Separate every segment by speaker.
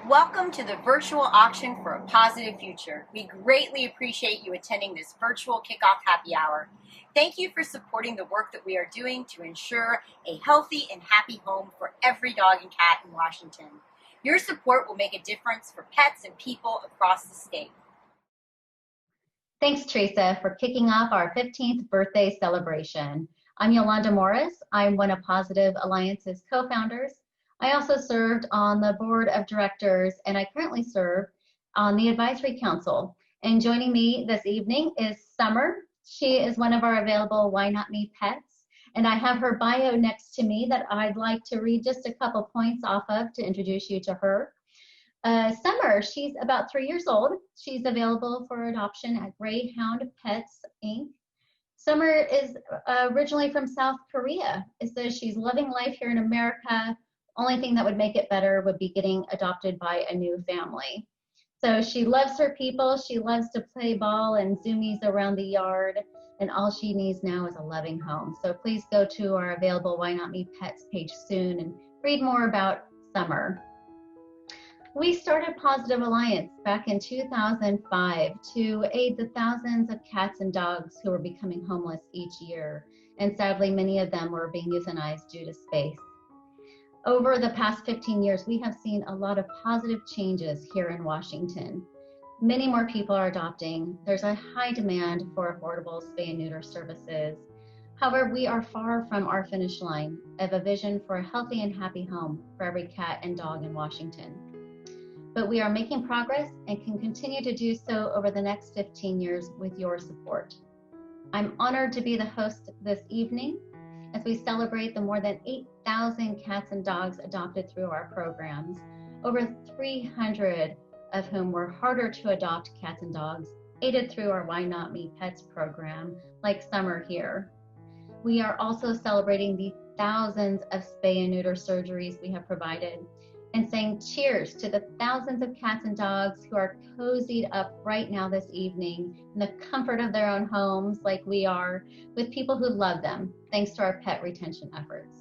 Speaker 1: Welcome to the virtual auction for a positive future. We greatly appreciate you attending this virtual kickoff happy hour. Thank you for supporting the work that we are doing to ensure a healthy and happy home for every dog and cat in Washington. Your support will make a difference for pets and people across the state.
Speaker 2: Thanks, Teresa, for kicking off our 15th birthday celebration. I'm Yolanda Morris. I'm one of Pawsitive Alliance's co-founders. I also served on the board of directors, and I currently serve on the advisory council. And joining me this evening is Summer. She is one of our available Why Not Me pets, and I have her bio next to me that I'd like to read just a couple points off of to introduce you to her. Summer, she's about 3 years old. She's available for adoption at Greyhound Pets, Inc. Summer is originally from South Korea. It says she's loving life here in America. Only thing that would make it better would be getting adopted by a new family. So she loves her people. She loves to play ball and zoomies around the yard. And all she needs now is a loving home. So please go to our available Why Not Me Pets page soon and read more about Summer. We started Pawsitive Alliance back in 2005 to aid the thousands of cats and dogs who were becoming homeless each year. And sadly, many of them were being euthanized due to space. Over the past 15 years, we have seen a lot of positive changes here in Washington. Many more people are adopting. There's a high demand for affordable spay and neuter services. However, we are far from our finish line of a vision for a healthy and happy home for every cat and dog in Washington. But we are making progress and can continue to do so over the next 15 years with your support. I'm honored to be the host this evening as we celebrate the more than 8,000 cats and dogs adopted through our programs, over 300 of whom were harder to adopt cats and dogs, aided through our Why Not Me Pets program, like Summer here. We are also celebrating the thousands of spay and neuter surgeries we have provided, and saying cheers to the thousands of cats and dogs who are cozied up right now this evening in the comfort of their own homes like we are, with people who love them, thanks to our pet retention efforts.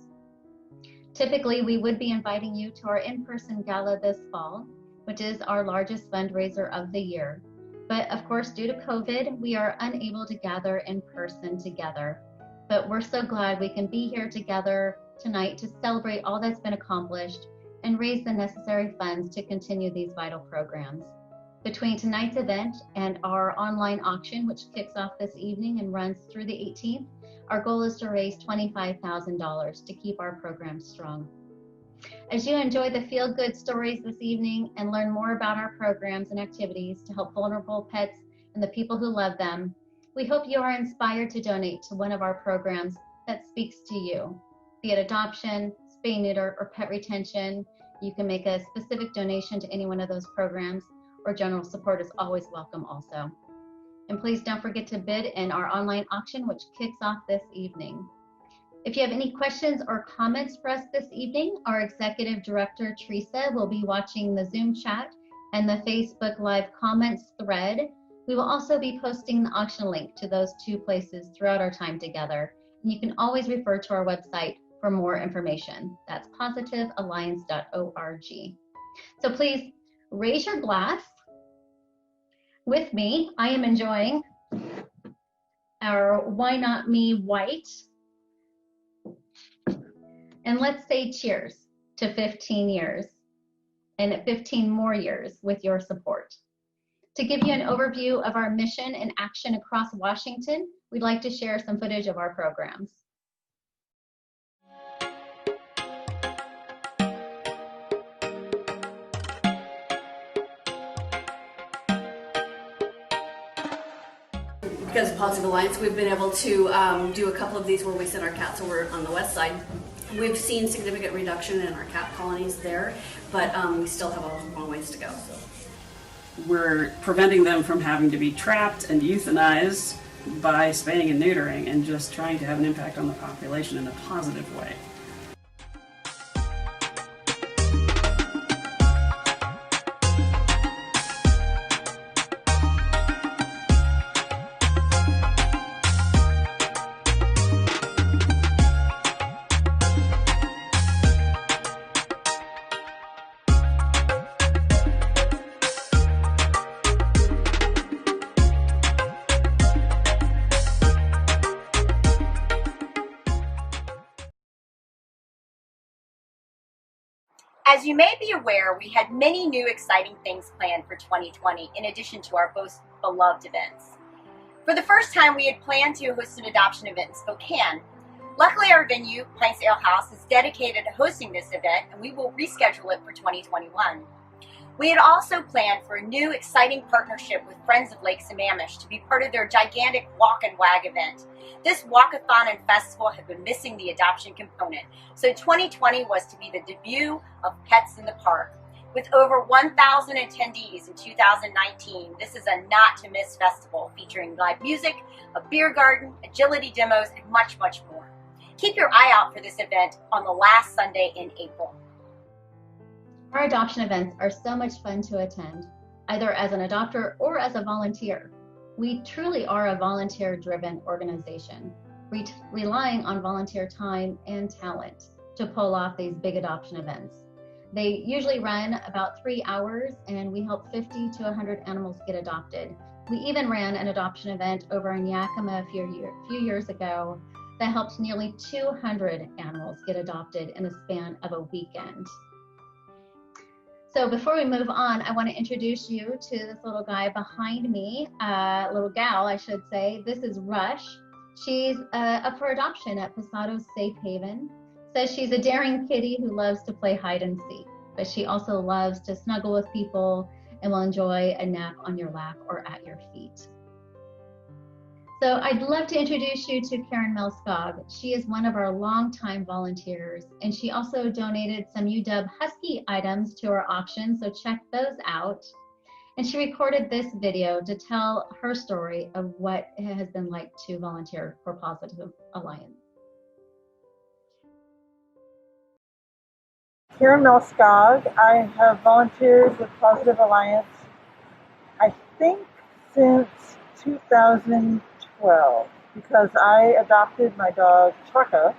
Speaker 2: Typically, we would be inviting you to our in-person gala this fall, which is our largest fundraiser of the year. But of course, due to COVID, we are unable to gather in person together. But we're so glad we can be here together tonight to celebrate all that's been accomplished and raise the necessary funds to continue these vital programs. Between tonight's event and our online auction, which kicks off this evening and runs through the 18th, our goal is to raise $25,000 to keep our program strong. As you enjoy the feel-good stories this evening and learn more about our programs and activities to help vulnerable pets and the people who love them, we hope you are inspired to donate to one of our programs that speaks to you, be it adoption, spay neuter, or pet retention. You can make a specific donation to any one of those programs, or general support is always welcome also. And please don't forget to bid in our online auction, which kicks off this evening. If you have any questions or comments for us this evening, our Executive Director, Teresa, will be watching the Zoom chat and the Facebook Live comments thread. We will also be posting the auction link to those two places throughout our time together. And you can always refer to our website for more information. That's pawsitivealliance.org. So please raise your glass with me. I am enjoying our Why Not Me White. And let's say cheers to 15 years and 15 more years with your support. To give you an overview of our mission and action across Washington, we'd like to share some footage of our programs.
Speaker 3: Because of Pawsitive Alliance, we've been able to do a couple of these where we send our cats over on the west side. We've seen significant reduction in our cat colonies there, but we still have a long ways to go.
Speaker 4: We're preventing them from having to be trapped and euthanized by spaying and neutering, and just trying to have an impact on the population in a positive way.
Speaker 1: As you may be aware, we had many new exciting things planned for 2020 in addition to our most beloved events. For the first time, we had planned to host an adoption event in Spokane. Luckily, our venue, Pints Ale House, is dedicated to hosting this event, and we will reschedule it for 2021. We had also planned for a new exciting partnership with Friends of Lake Sammamish to be part of their gigantic Walk and Wag event. This walkathon and festival had been missing the adoption component, so 2020 was to be the debut of Pets in the Park. With over 1,000 attendees in 2019, this is a not-to-miss festival featuring live music, a beer garden, agility demos, and much, much more. Keep your eye out for this event on the last Sunday in April.
Speaker 2: Our adoption events are so much fun to attend, either as an adopter or as a volunteer. We truly are a volunteer-driven organization, relying on volunteer time and talent to pull off these big adoption events. They usually run about 3 hours, and we help 50 to 100 animals get adopted. We even ran an adoption event over in Yakima a few years ago that helped nearly 200 animals get adopted in the span of a weekend. So before we move on, I want to introduce you to this little guy behind me, little gal, I should say. This is Rush. She's up for adoption at Pawsitive Safe Haven. Says she's a daring kitty who loves to play hide and seek, but she also loves to snuggle with people and will enjoy a nap on your lap or at your feet. So I'd love to introduce you to Karen Melskog. She is one of our longtime volunteers, and she also donated some UW Husky items to our auction, so check those out. And she recorded this video to tell her story of what it has been like to volunteer for Pawsitive Alliance.
Speaker 5: Karen Melskog. I have volunteered with Pawsitive Alliance, I think, since 2012, because I adopted my dog Chaka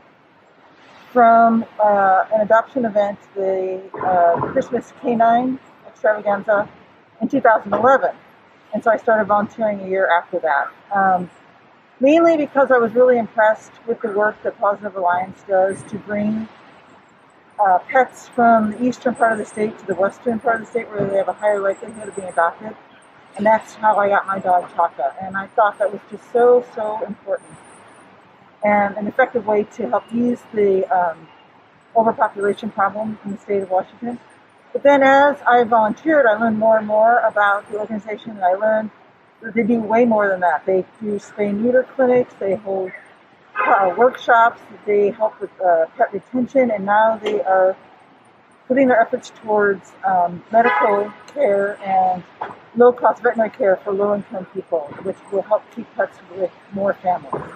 Speaker 5: from an adoption event, the Christmas Canine Extravaganza in 2011. And so I started volunteering a year after that. Mainly because I was really impressed with the work that Pawsitive Alliance does to bring pets from the eastern part of the state to the western part of the state where they have a higher likelihood of being adopted. And that's how I got my dog Chaka. And I thought that was just so, so important and an effective way to help ease the overpopulation problem in the state of Washington. But then as I volunteered, I learned more and more about the organization, and I learned that they do way more than that. They do spay-neuter clinics, they hold workshops, they help with pet retention, and now they are putting their efforts towards medical care and low-cost veterinary care for low-income people, which will help keep pets with more families.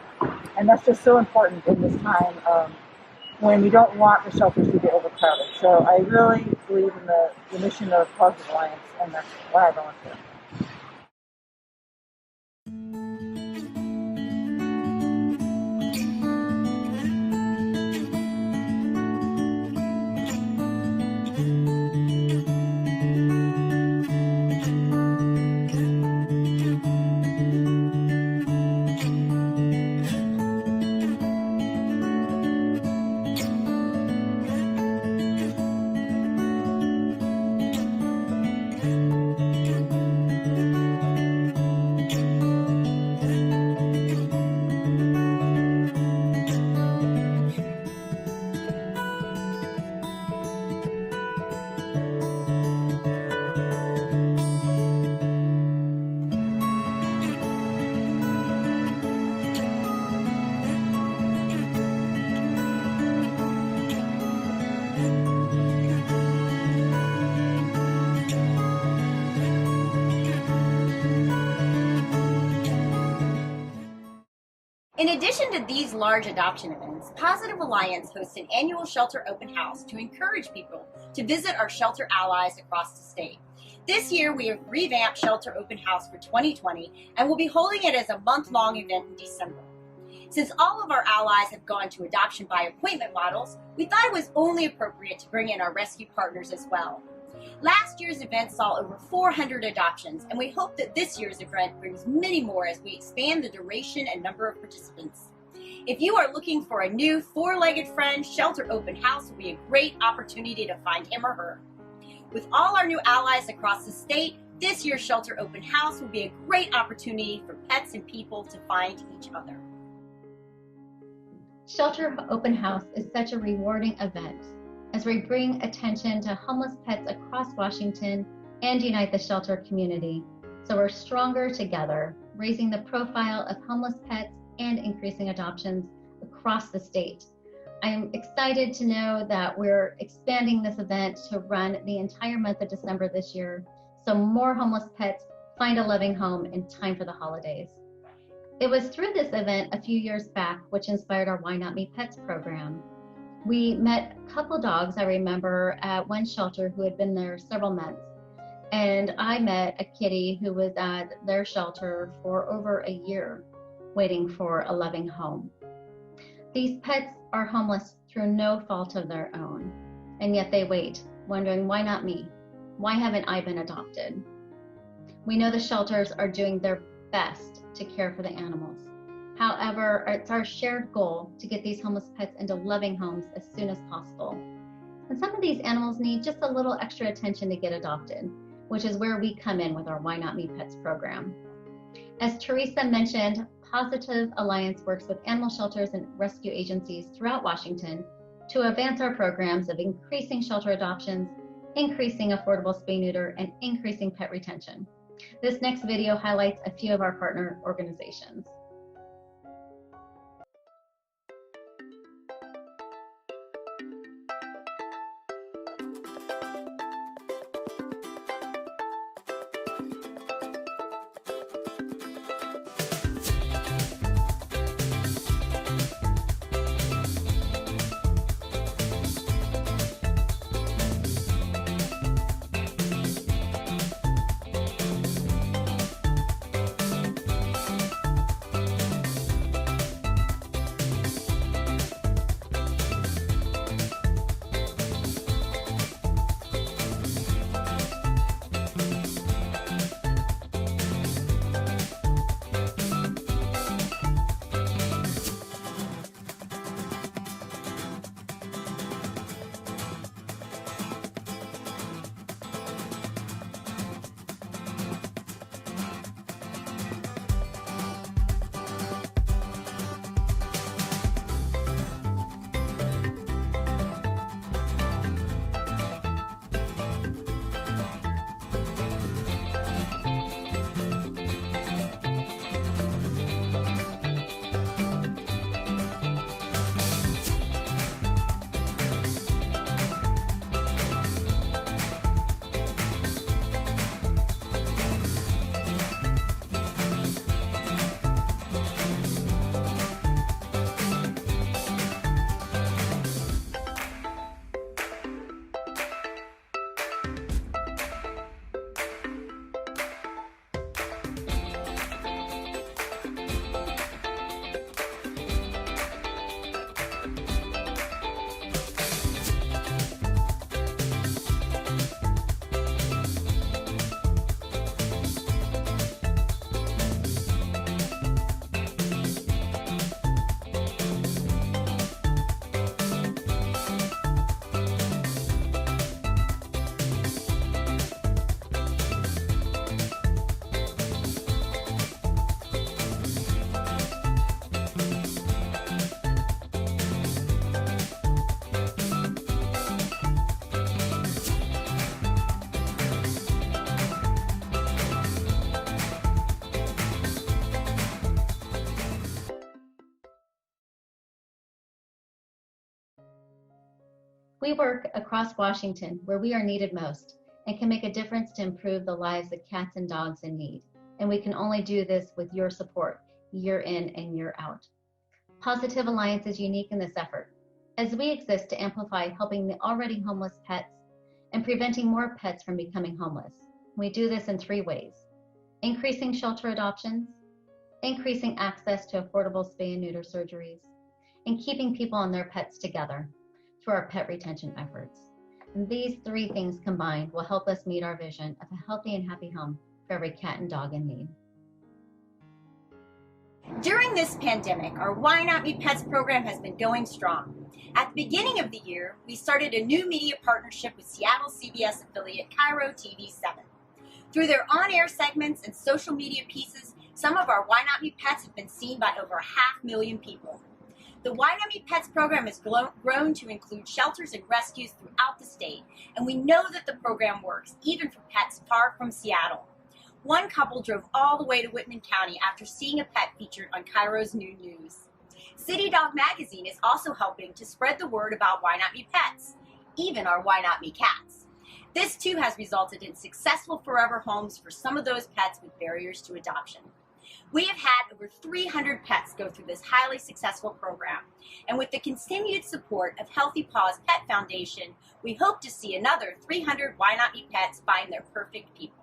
Speaker 5: And that's just so important in this time when you don't want the shelters to get overcrowded. So I really believe in the mission of Pawsitive Alliance, and that's why I volunteer.
Speaker 1: In addition to these large adoption events, Pawsitive Alliance hosts an annual shelter open house to encourage people to visit our shelter allies across the state. This year, we have revamped Shelter Open House for 2020 and will be holding it as a month-long event in December. Since all of our allies have gone to adoption by appointment models, we thought it was only appropriate to bring in our rescue partners as well. Last year's event saw over 400 adoptions, and we hope that this year's event brings many more as we expand the duration and number of participants. If you are looking for a new four-legged friend, Shelter Open House will be a great opportunity to find him or her. With all our new allies across the state, this year's Shelter Open House will be a great opportunity for pets and people to find each other.
Speaker 2: Shelter Open House is such a rewarding event as we bring attention to homeless pets across Washington and unite the shelter community so we're stronger together, raising the profile of homeless pets and increasing adoptions across the state. I'm excited to know that we're expanding this event to run the entire month of December this year, so more homeless pets find a loving home in time for the holidays. It was through this event a few years back which inspired our Why Not Me Pets program. We met a couple dogs, I remember, at one shelter who had been there several months. And I met a kitty who was at their shelter for over a year, waiting for a loving home. These pets are homeless through no fault of their own, and yet they wait, wondering, why not me? Why haven't I been adopted? We know the shelters are doing their best to care for the animals. However, it's our shared goal to get these homeless pets into loving homes as soon as possible. And some of these animals need just a little extra attention to get adopted, which is where we come in with our Why Not Me Pets program. As Teresa mentioned, Pawsitive Alliance works with animal shelters and rescue agencies throughout Washington to advance our programs of increasing shelter adoptions, increasing affordable spay-neuter, and increasing pet retention. This next video highlights a few of our partner organizations. We work across Washington where we are needed most and can make a difference to improve the lives of cats and dogs in need. And we can only do this with your support, year in and year out. Pawsitive Alliance is unique in this effort, as we exist to amplify helping the already homeless pets and preventing more pets from becoming homeless. We do this in 3 ways: increasing shelter adoptions, increasing access to affordable spay and neuter surgeries, and keeping people and their pets together through our pet retention efforts. And these 3 things combined will help us meet our vision of a healthy and happy home for every cat and dog in need.
Speaker 1: During this pandemic, our Why Not Me Pets program has been going strong. At the beginning of the year, we started a new media partnership with Seattle CBS affiliate Cairo TV7. Through their on-air segments and social media pieces, some of our Why Not Me Pets have been seen by over 500,000 people. The Why Not Me Pets program has grown to include shelters and rescues throughout the state, and we know that the program works, even for pets far from Seattle. One couple drove all the way to Whitman County after seeing a pet featured on Cairo's New News. City Dog Magazine is also helping to spread the word about Why Not Me Pets, even our Why Not Me Cats. This too has resulted in successful forever homes for some of those pets with barriers to adoption. We have had over 300 pets go through this highly successful program, and with the continued support of Healthy Paws Pet Foundation, we hope to see another 300 Why Not Me Pets find their perfect people.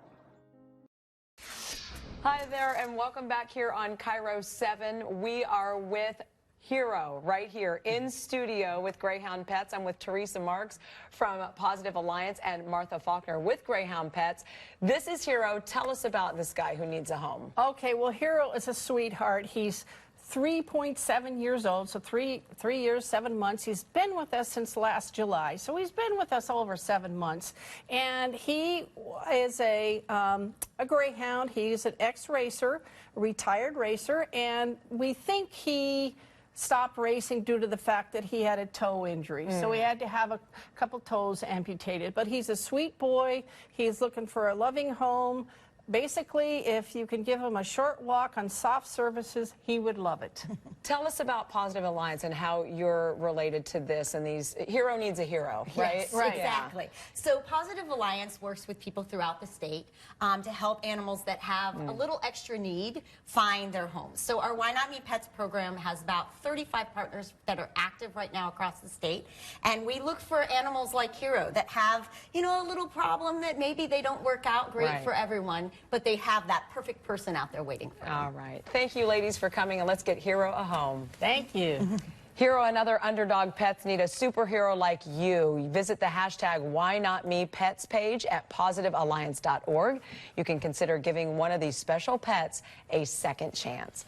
Speaker 6: Hi there, and welcome back here on Cairo 7. We are with Hero right here in studio with Greyhound Pets. I'm with Teresa Marks from Pawsitive Alliance and Martha Faulkner with Greyhound Pets. This is Hero. Tell us about this guy who needs a home.
Speaker 7: Okay, well, Hero is a sweetheart. He's 3.7 years old, so 3 years, 7 months. He's been with us since last July, so he's been with us over 7 months. And he is a Greyhound. He's an ex-racer, retired racer, and we think he stopped racing due to the fact that he had a toe injury. So he had to have a couple toes amputated. But he's a sweet boy. He's looking for a loving home. Basically, if you can give him a short walk on soft surfaces, he would love it.
Speaker 6: Tell us about Pawsitive Alliance and how you're related to this and these. Hero needs a hero, right?
Speaker 1: Yes,
Speaker 7: Right.
Speaker 1: exactly. So Pawsitive Alliance works with people throughout the state to help animals that have a little extra need find their homes. So our Why Not Me Pets program has about 35 partners that are active right now across the state. And we look for animals like Hero that have, you know, a little problem that maybe they don't work out great for everyone, but they have that perfect person out there waiting for them.
Speaker 6: All right. Thank you, ladies, for coming, and let's get Hero a home.
Speaker 7: Thank you.
Speaker 6: Hero and other underdog pets need a superhero like you. Visit the hashtag WhyNotMePets page at PawsitiveAlliance.org. You can consider giving one of these special pets a second chance.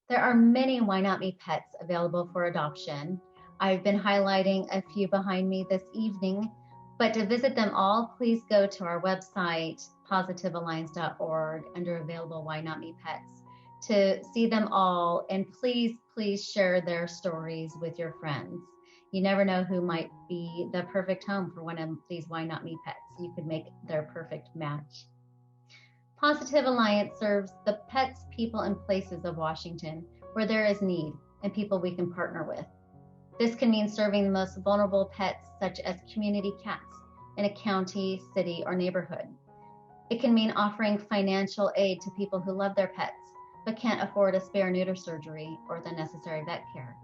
Speaker 2: There are many Why Not Me Pets available for adoption. I've been highlighting a few behind me this evening, but to visit them all, please go to our website, PawsitiveAlliance.org, under available Why Not Me Pets, to see them all. And please, please share their stories with your friends. You never know who might be the perfect home for one of these Why Not Me Pets. You could make their perfect match. Pawsitive Alliance serves the pets, people, and places of Washington where there is need and people we can partner with. This can mean serving the most vulnerable pets, such as community cats in a county, city, or neighborhood. It can mean offering financial aid to people who love their pets but can't afford a spare neuter surgery or the necessary vet care.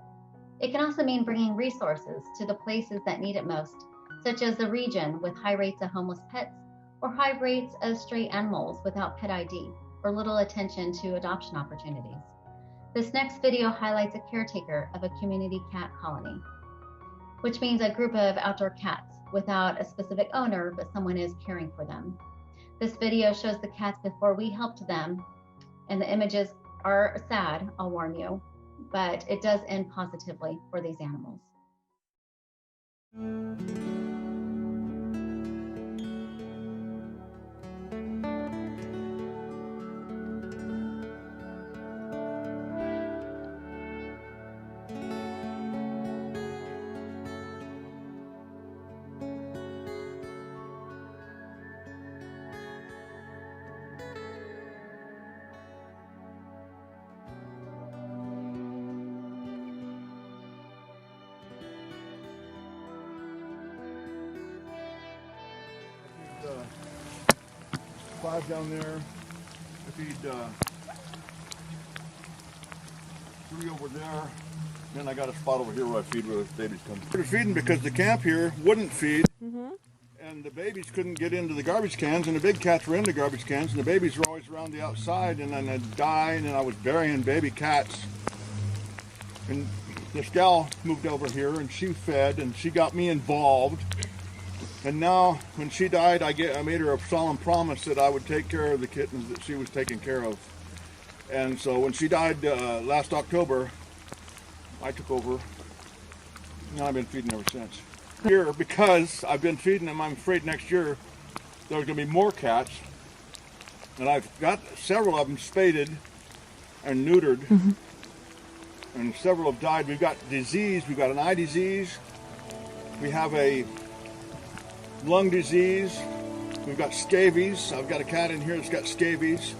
Speaker 2: It can also mean bringing resources to the places that need it most, such as the region with high rates of homeless pets or high rates of stray animals without pet ID or little attention to adoption opportunities. This next video highlights a caretaker of a community cat colony, which means a group of outdoor cats without a specific owner, but someone is caring for them. This video shows the cats before we helped them, and the images are sad, I'll warn you, but it does end positively for these animals.
Speaker 8: Five down there. I feed 3 over there. Then I got a spot over here where I feed where the babies come. We're feeding because the camp here wouldn't feed, and the babies couldn't get into the garbage cans, and the big cats were in the garbage cans, and the babies were always around the outside, and then I'd die, and then I was burying baby cats. And this gal moved over here, and she fed, and she got me involved. And now, when she died, I made her a solemn promise that I would take care of the kittens that she was taking care of. And so when she died last October, I took over. And I've been feeding ever since. Here, because I've been feeding them, I'm afraid next year there's going to be more cats. And I've got several of them spaded and neutered. And several have died. We've got disease. We've got an eye disease. We have a lung disease. We've got scabies. I've got a cat in here that's got scabies.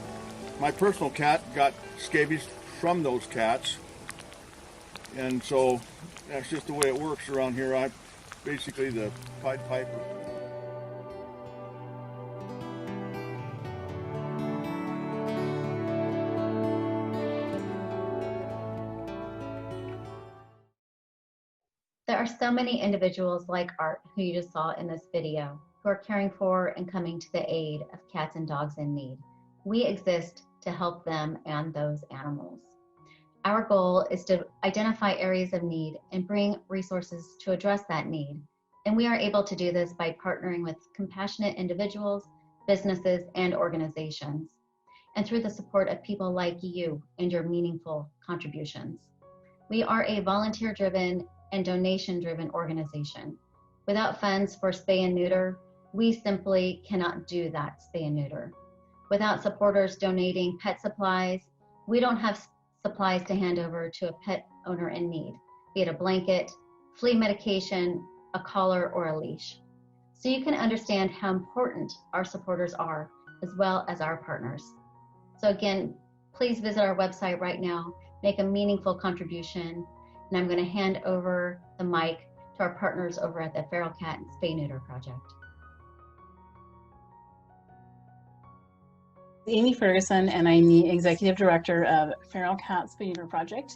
Speaker 8: My personal cat got scabies from those cats. And so that's just the way it works around here. I'm basically the Pied Piper.
Speaker 2: There are so many individuals like Art, who you just saw in this video, who are caring for and coming to the aid of cats and dogs in need. We exist to help them and those animals. Our goal is to identify areas of need and bring resources to address that need. And we are able to do this by partnering with compassionate individuals, businesses, and organizations, and through the support of people like you and your meaningful contributions. We are a volunteer-driven and donation-driven organization. Without funds for spay and neuter, we simply cannot do that spay and neuter. Without supporters donating pet supplies, we don't have supplies to hand over to a pet owner in need, be it a blanket, flea medication, a collar, or a leash. So you can understand how important our supporters are, as well as our partners. So again, please visit our website right now, make a meaningful contribution, and I'm going to hand over the mic to our partners over at the Feral Cat and Spay Neuter Project.
Speaker 9: Amy Ferguson, and I'm the Executive Director of Feral Cat Spay Neuter Project.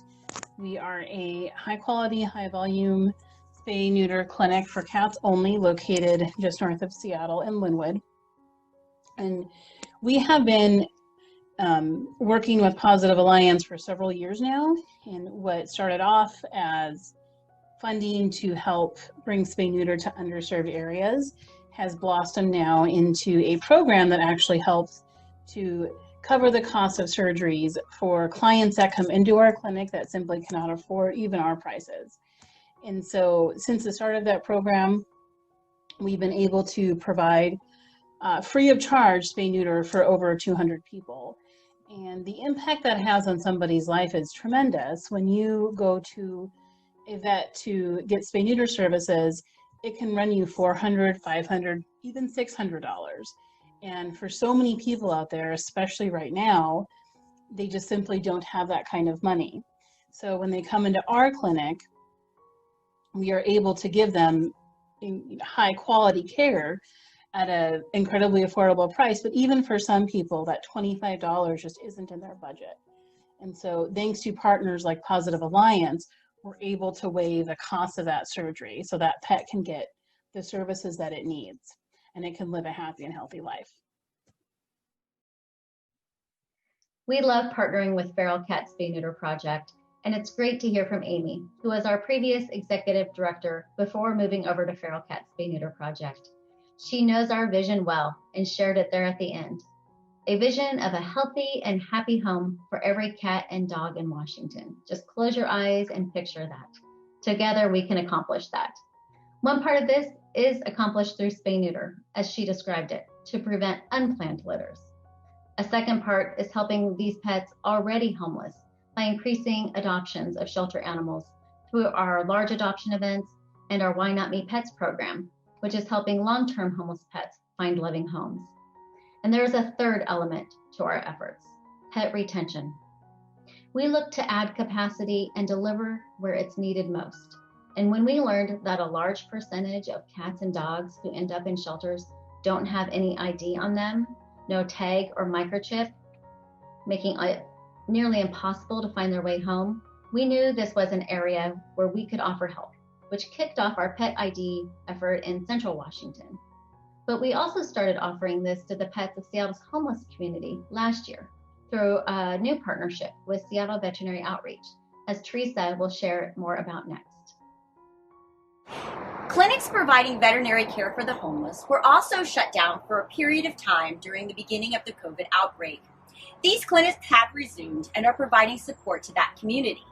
Speaker 9: We are a high-quality, high-volume spay neuter clinic for cats only, located just north of Seattle in Linwood. And we have been working with Pawsitive Alliance for several years now, and what started off as funding to help bring spay neuter to underserved areas has blossomed now into a program that actually helps to cover the cost of surgeries for clients that come into our clinic that simply cannot afford even our prices. And so since the start of that program, we've been able to provide free of charge spay neuter for over 200 people. And the impact that has on somebody's life is tremendous. When you go to a vet to get spay neuter services, it can run you $400, $500, even $600. And for so many people out there, especially right now, they just simply don't have that kind of money. So when they come into our clinic, we are able to give them high quality care at an incredibly affordable price. But even for some people, that $25 just isn't in their budget. And so thanks to partners like Pawsitive Alliance, we're able to waive the cost of that surgery so that pet can get the services that it needs and it can live a happy and healthy life.
Speaker 2: We love partnering with Feral Cat Spay Neuter Project, and it's great to hear from Amy, who was our previous executive director before moving over to Feral Cat Spay Neuter Project. She knows our vision well and shared it there at the end. A vision of a healthy and happy home for every cat and dog in Washington. Just close your eyes and picture that. Together we can accomplish that. One part of this is accomplished through spay-neuter, as she described it, to prevent unplanned litters. A second part is helping these pets already homeless by increasing adoptions of shelter animals through our large adoption events and our Why Not Me Pets program, which is helping long-term homeless pets find loving homes. And there's a third element to our efforts, pet retention. We look to add capacity and deliver where it's needed most. And when we learned that a large percentage of cats and dogs who end up in shelters don't have any ID on them, no tag or microchip, making it nearly impossible to find their way home, we knew this was an area where we could offer help, which kicked off our Pet ID effort in Central Washington. But we also started offering this to the pets of Seattle's homeless community last year through a new partnership with Seattle Veterinary Outreach, as Teresa will share more about next.
Speaker 1: Clinics providing veterinary care for the homeless were also shut down for a period of time during the beginning of the COVID outbreak. These clinics have resumed and are providing support to that community.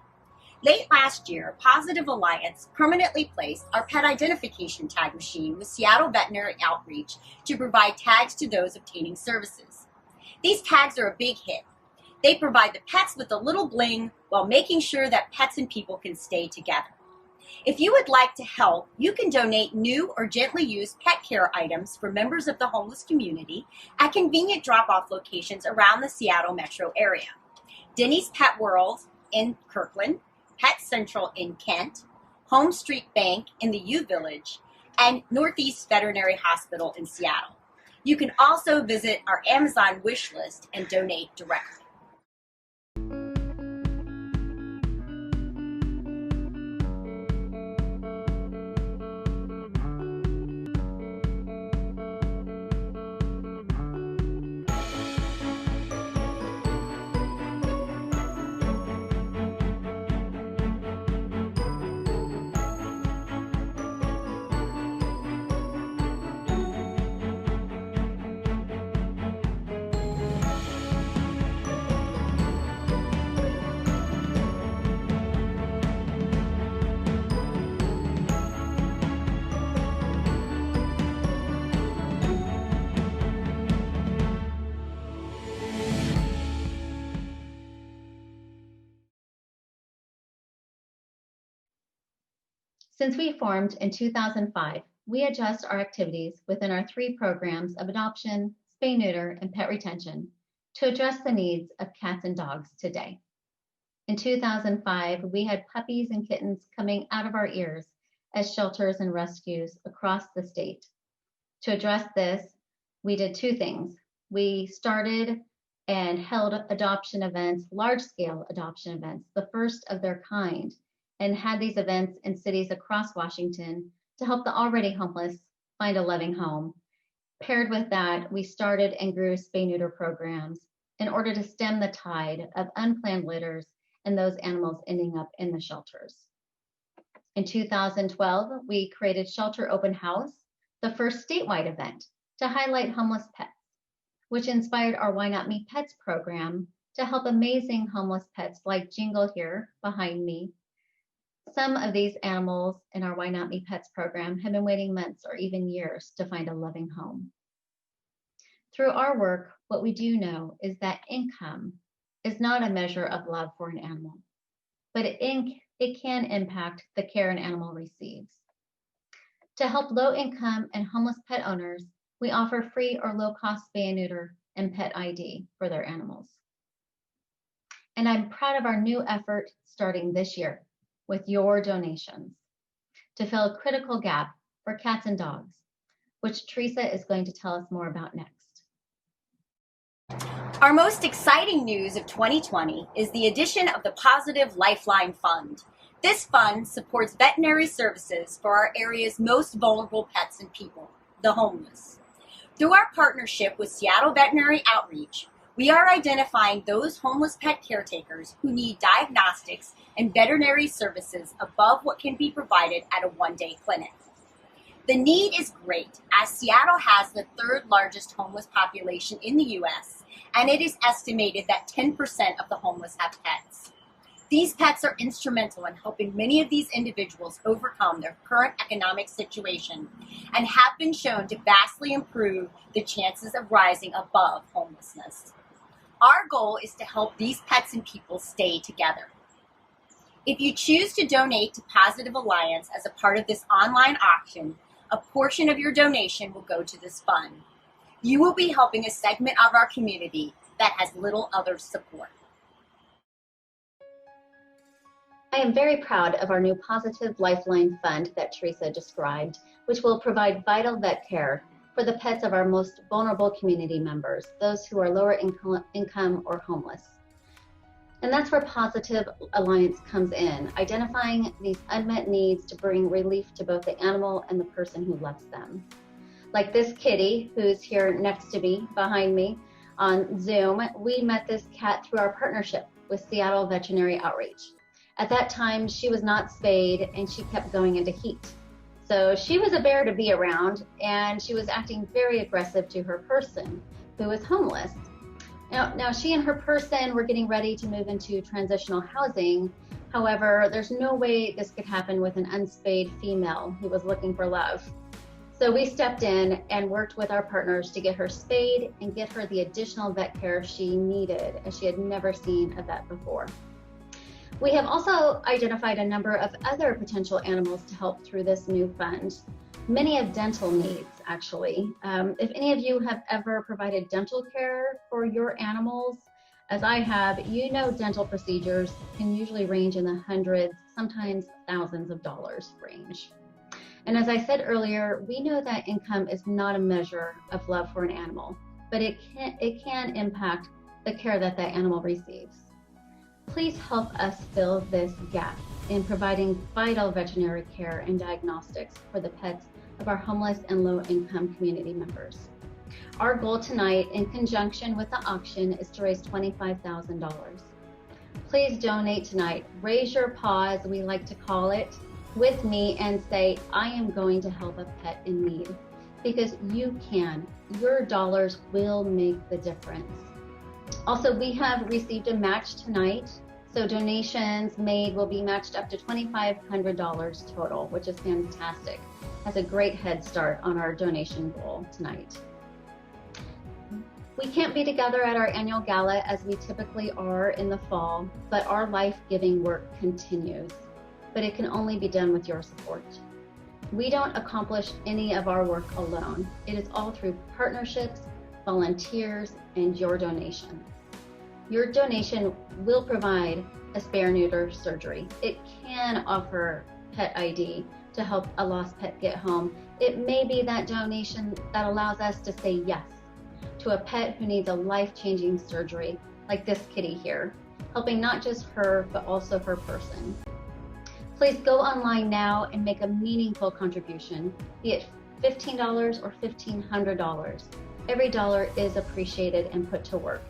Speaker 1: Late last year, Pawsitive Alliance permanently placed our pet identification tag machine with Seattle Veterinary Outreach to provide tags to those obtaining services. These tags are a big hit. They provide the pets with a little bling while making sure that pets and people can stay together. If you would like to help, you can donate new or gently used pet care items for members of the homeless community at convenient drop-off locations around the Seattle metro area. Denny's Pet World in Kirkland, Pet Central in Kent, Home Street Bank in the U Village, and Northeast Veterinary Hospital in Seattle. You can also visit our Amazon wish list and donate directly.
Speaker 2: Since we formed in 2005, we adjust our activities within our 3 programs of adoption, spay, neuter, and pet retention to address the needs of cats and dogs today. In 2005, we had puppies and kittens coming out of our ears as shelters and rescues across the state. To address this, we did 2 things. We started and held adoption events, large-scale adoption events, the first of their kind, and had these events in cities across Washington to help the already homeless find a loving home. Paired with that, we started and grew spay-neuter programs in order to stem the tide of unplanned litters and those animals ending up in the shelters. In 2012, we created Shelter Open House, the first statewide event to highlight homeless pets, which inspired our Why Not Me Pets program to help amazing homeless pets like Jingle here behind me. Some of these animals in our Why Not Me Pets program have been waiting months or even years to find a loving home. Through our work, what we do know is that income is not a measure of love for an animal, but it can impact the care an animal receives. To help low-income and homeless pet owners, we offer free or low-cost spay and neuter and pet ID for their animals. And I'm proud of our new effort starting this year with your donations to fill a critical gap for cats and dogs, which Teresa is going to tell us more about next.
Speaker 1: Our most exciting news of 2020 is the addition of the Pawsitive Lifeline Fund. This fund supports veterinary services for our area's most vulnerable pets and people, the homeless. Through our partnership with Seattle Veterinary Outreach, we are identifying those homeless pet caretakers who need diagnostics and veterinary services above what can be provided at a one-day clinic. The need is great, as Seattle has the third largest homeless population in the U.S., and it is estimated that 10% of the homeless have pets. These pets are instrumental in helping many of these individuals overcome their current economic situation and have been shown to vastly improve the chances of rising above homelessness. Our goal is to help these pets and people stay together. If you choose to donate to Pawsitive Alliance as a part of this online auction, a portion of your donation will go to this fund. You will be helping a segment of our community that has little other support.
Speaker 2: I am very proud of our new Pawsitive Lifeline Fund that Teresa described, which will provide vital vet care for the pets of our most vulnerable community members, those who are lower income or homeless. And that's where Pawsitive Alliance comes in, identifying these unmet needs to bring relief to both the animal and the person who loves them. Like this kitty, who's here next to me, behind me on Zoom, we met this cat through our partnership with Seattle Veterinary Outreach. At that time, she was not spayed and she kept going into heat. So she was a bear to be around, and she was acting very aggressive to her person, who was homeless. Now she and her person were getting ready to move into transitional housing. However, there's no way this could happen with an unspayed female who was looking for love. So we stepped in and worked with our partners to get her spayed and get her the additional vet care she needed, as she had never seen a vet before. We have also identified a number of other potential animals to help through this new fund. Many have dental needs, actually. If any of you have ever provided dental care for your animals, as I have, you know dental procedures can usually range in the hundreds, sometimes thousands of dollars range. And as I said earlier, we know that income is not a measure of love for an animal, but it can impact the care that that animal receives. Please help us fill this gap in providing vital veterinary care and diagnostics for the pets of our homeless and low-income community members. Our goal tonight, in conjunction with the auction, is to raise $25,000. Please donate tonight. Raise your paw, as we like to call it, with me and say, I am going to help a pet in need, because you can. Your dollars will make the difference. Also, we have received a match tonight, so donations made will be matched up to $2,500 total, which is fantastic. Has a great head start on our donation goal tonight. We can't be together at our annual gala as we typically are in the fall, but our life-giving work continues. But it can only be done with your support. We don't accomplish any of our work alone. It is all through partnerships, volunteers, and your donation. Your donation will provide a spay or neuter surgery. It can offer pet ID to help a lost pet get home. It may be that donation that allows us to say yes to a pet who needs a life-changing surgery, like this kitty here, helping not just her, but also her person. Please go online now and make a meaningful contribution, be it $15 or $1,500. Every dollar is appreciated and put to work.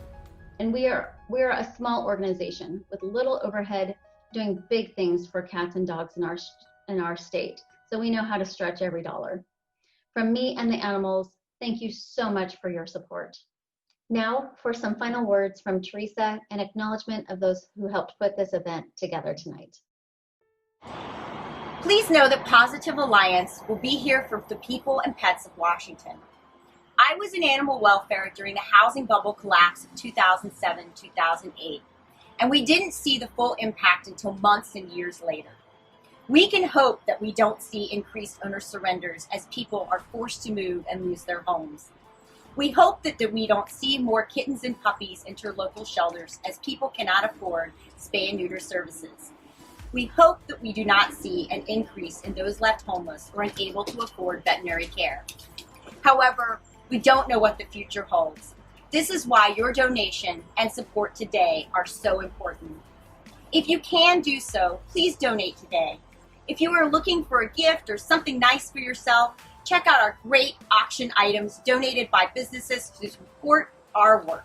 Speaker 2: And we are a small organization with little overhead, doing big things for cats and dogs in our state. So we know how to stretch every dollar. From me and the animals, thank you so much for your support. Now for some final words from Teresa and acknowledgement of those who helped put this event together tonight.
Speaker 1: Please know that Pawsitive Alliance will be here for the people and pets of Washington. I was in animal welfare during the housing bubble collapse of 2007-2008, and we didn't see the full impact until months and years later. We can hope that we don't see increased owner surrenders as people are forced to move and lose their homes. We hope that we don't see more kittens and puppies enter local shelters as people cannot afford spay and neuter services. We hope that we do not see an increase in those left homeless or unable to afford veterinary care. However, we don't know what the future holds. This is why your donation and support today are so important. If you can do so, please donate today. If you are looking for a gift or something nice for yourself, check out our great auction items donated by businesses to support our work.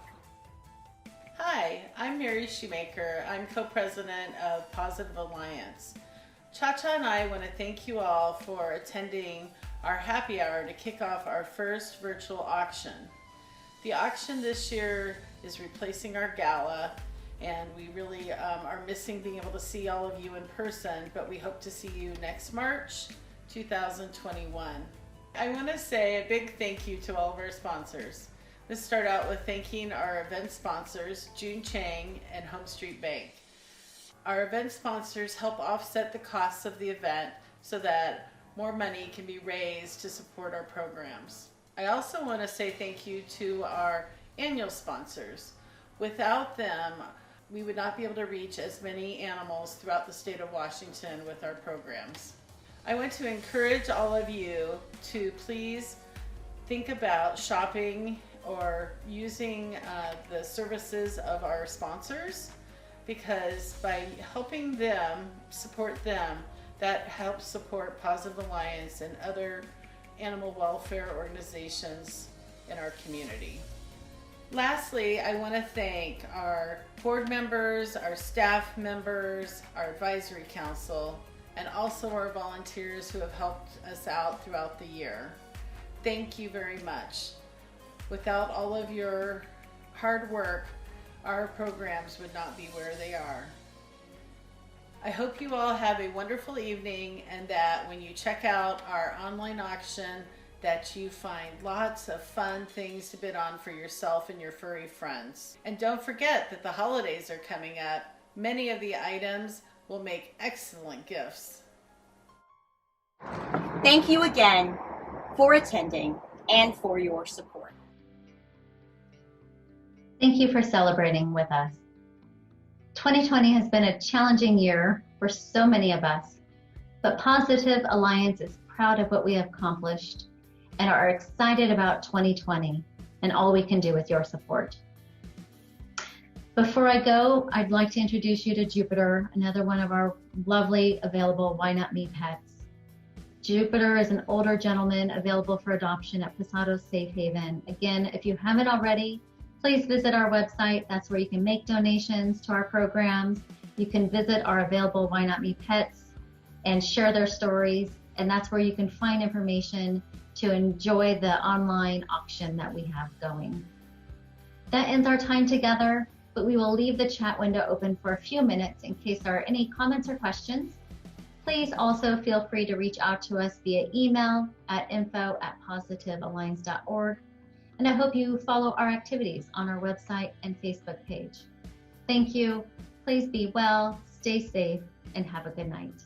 Speaker 10: Hi, I'm Mary Shoemaker. I'm co-president of Pawsitive Alliance. Cha-Cha and I want to thank you all for attending our happy hour to kick off our first virtual auction. The auction this year is replacing our gala, and we really are missing being able to see all of you in person, but we hope to see you next March 2021. I want to say a big thank you to all of our sponsors. Let's start out with thanking our event sponsors, June Chang and Home Street Bank. Our event sponsors help offset the costs of the event so that more money can be raised to support our programs. I also want to say thank you to our annual sponsors. Without them, we would not be able to reach as many animals throughout the state of Washington with our programs. I want to encourage all of you to please think about shopping or using the services of our sponsors, because by helping them, support them, that helps support Pawsitive Alliance and other animal welfare organizations in our community. Lastly, I want to thank our board members, our staff members, our advisory council, and also our volunteers who have helped us out throughout the year. Thank you very much. Without all of your hard work, our programs would not be where they are. I hope you all have a wonderful evening, and that when you check out our online auction, that you find lots of fun things to bid on for yourself and your furry friends. And don't forget that the holidays are coming up. Many of the items will make excellent gifts.
Speaker 1: Thank you again for attending and for your support.
Speaker 2: Thank you for celebrating with us. 2020 has been a challenging year for so many of us, but Pawsitive Alliance is proud of what we have accomplished and are excited about 2020 and all we can do with your support. Before I go, I'd like to introduce you to Jupiter, another one of our lovely available Why Not Me pets. Jupiter is an older gentleman available for adoption at Pawsitive Safe Haven. Again, if you haven't already, please visit our website. That's where you can make donations to our programs. You can visit our available Why Not Me pets and share their stories. And that's where you can find information to enjoy the online auction that we have going. That ends our time together, but we will leave the chat window open for a few minutes in case there are any comments or questions. Please also feel free to reach out to us via email at info@pawsitivealliance.org. And I hope you follow our activities on our website and Facebook page. Thank you. Please be well, stay safe, and have a good night.